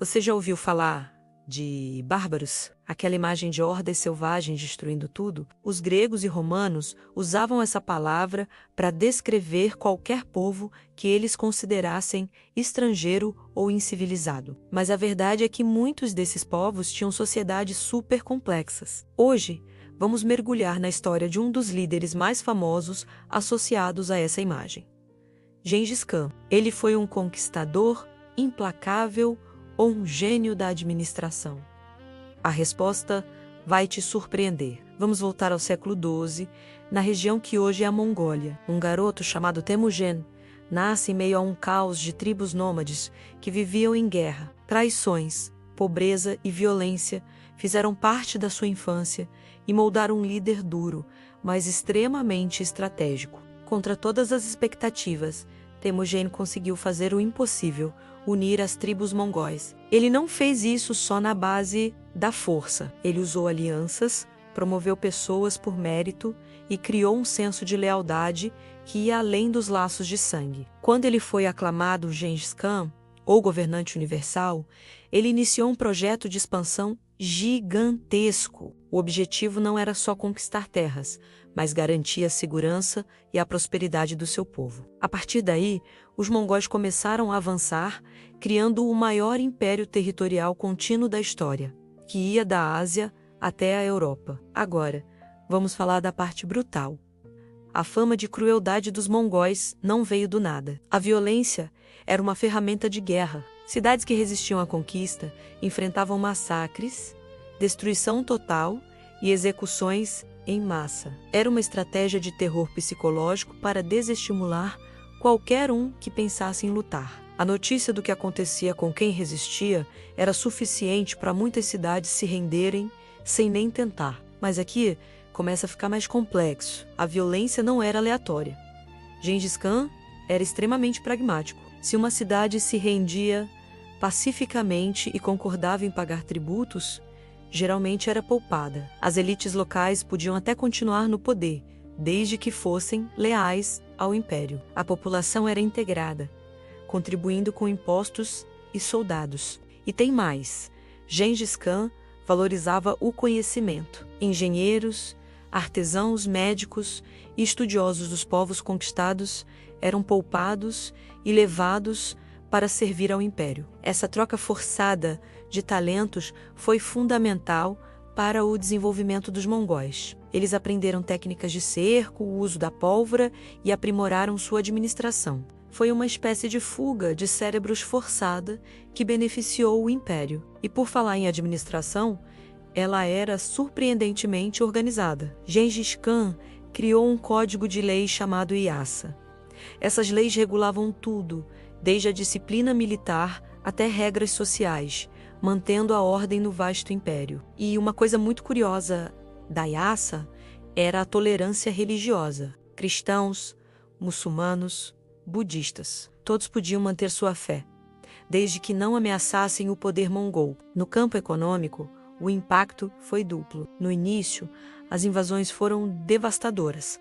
Você já ouviu falar de bárbaros? Aquela imagem de hordas selvagens destruindo tudo? Os gregos e romanos usavam essa palavra para descrever qualquer povo que eles considerassem estrangeiro ou incivilizado. Mas a verdade é que muitos desses povos tinham sociedades super complexas. Hoje, vamos mergulhar na história de um dos líderes mais famosos associados a essa imagem. Gengis Khan. Ele foi um conquistador implacável ou um gênio da administração? A resposta vai te surpreender. Vamos voltar ao século XII, na região que hoje é a Mongólia. Um garoto chamado Temujin nasce em meio a um caos de tribos nômades que viviam em guerra. Traições, pobreza e violência fizeram parte da sua infância e moldaram um líder duro, mas extremamente estratégico. Contra todas as expectativas, Temujin conseguiu fazer o impossível: unir as tribos mongóis. Ele não fez isso só na base da força. Ele usou alianças, promoveu pessoas por mérito e criou um senso de lealdade que ia além dos laços de sangue. Quando ele foi aclamado Gengis Khan, ou governante universal, ele iniciou um projeto de expansão gigantesco. O objetivo não era só conquistar terras, mas garantir a segurança e a prosperidade do seu povo. A partir daí, os mongóis começaram a avançar, criando o maior império territorial contínuo da história, que ia da Ásia até a Europa. Agora, vamos falar da parte brutal. A fama de crueldade dos mongóis não veio do nada. A violência era uma ferramenta de guerra. Cidades que resistiam à conquista enfrentavam massacres, destruição total e execuções em massa. Era uma estratégia de terror psicológico para desestimular qualquer um que pensasse em lutar. A notícia do que acontecia com quem resistia era suficiente para muitas cidades se renderem sem nem tentar. Mas aqui começa a ficar mais complexo. A violência não era aleatória. Gengis Khan era extremamente pragmático. Se uma cidade se rendia pacificamente e concordava em pagar tributos, geralmente era poupada. As elites locais podiam até continuar no poder, desde que fossem leais ao império. A população era integrada, contribuindo com impostos e soldados. E tem mais. Gengis Khan valorizava o conhecimento. Engenheiros, artesãos, médicos e estudiosos dos povos conquistados eram poupados e levados para servir ao império. Essa troca forçada de talentos foi fundamental para o desenvolvimento dos mongóis. Eles aprenderam técnicas de cerco, o uso da pólvora e aprimoraram sua administração. Foi uma espécie de fuga de cérebros forçada que beneficiou o império. E por falar em administração, ela era surpreendentemente organizada. Gengis Khan criou um código de leis chamado Yasa. Essas leis regulavam tudo, desde a disciplina militar até regras sociais, mantendo a ordem no vasto império. E uma coisa muito curiosa da Yasa era a tolerância religiosa. Cristãos, muçulmanos, budistas, todos podiam manter sua fé, desde que não ameaçassem o poder mongol. No campo econômico, o impacto foi duplo. No início, as invasões foram devastadoras,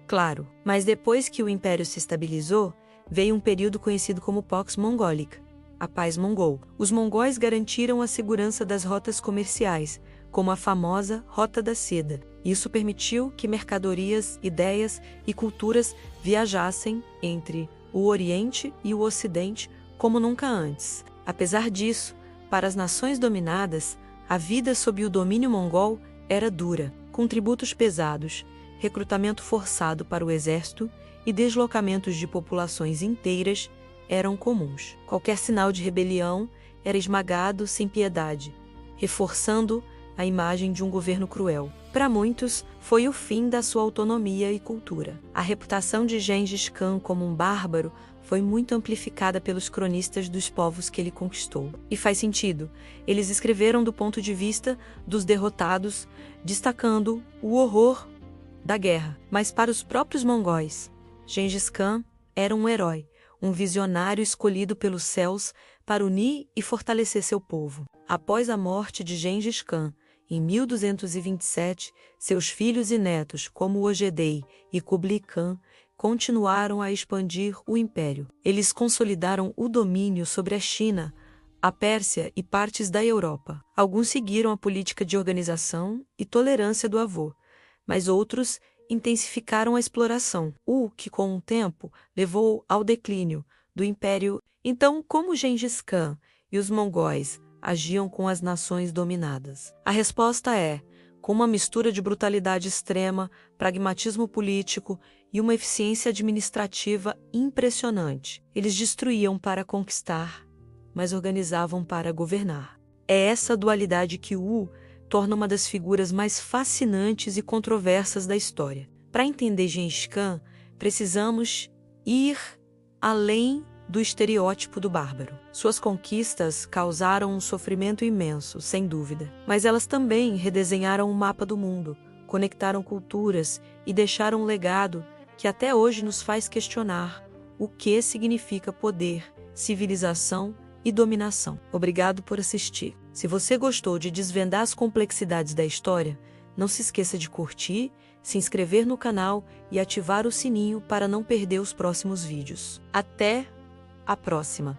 claro, mas depois que o império se estabilizou, veio um período conhecido como Pax Mongolica, a paz mongol. Os mongóis garantiram a segurança das rotas comerciais, como a famosa Rota da Seda. Isso permitiu que mercadorias, ideias e culturas viajassem entre o Oriente e o Ocidente como nunca antes. Apesar disso, para as nações dominadas, a vida sob o domínio mongol era dura, com tributos pesados, recrutamento forçado para o exército e deslocamentos de populações inteiras eram comuns. Qualquer sinal de rebelião era esmagado sem piedade, reforçando a imagem de um governo cruel. Para muitos, foi o fim da sua autonomia e cultura. A reputação de Gengis Khan como um bárbaro foi muito amplificada pelos cronistas dos povos que ele conquistou. E faz sentido. Eles escreveram do ponto de vista dos derrotados, destacando o horror da guerra. Mas para os próprios mongóis, Gengis Khan era um herói, um visionário escolhido pelos céus para unir e fortalecer seu povo. Após a morte de Gengis Khan, em 1227, seus filhos e netos, como Ogedei e Kublai Khan, continuaram a expandir o império. Eles consolidaram o domínio sobre a China, a Pérsia e partes da Europa. Alguns seguiram a política de organização e tolerância do avô, mas outros intensificaram a exploração, o que, com o tempo, levou ao declínio do império. Então, como Gengis Khan e os mongóis agiam com as nações dominadas? A resposta é: com uma mistura de brutalidade extrema, pragmatismo político e uma eficiência administrativa impressionante. Eles destruíam para conquistar, mas organizavam para governar. É essa dualidade que Wu torna uma das figuras mais fascinantes e controversas da história. Para entender Gengis Khan, precisamos ir além do estereótipo do bárbaro. Suas conquistas causaram um sofrimento imenso, sem dúvida, mas elas também redesenharam o mapa do mundo, conectaram culturas e deixaram um legado que até hoje nos faz questionar o que significa poder, civilização e dominação. Obrigado por assistir. Se você gostou de desvendar as complexidades da história, não se esqueça de curtir, se inscrever no canal e ativar o sininho para não perder os próximos vídeos. Até a próxima!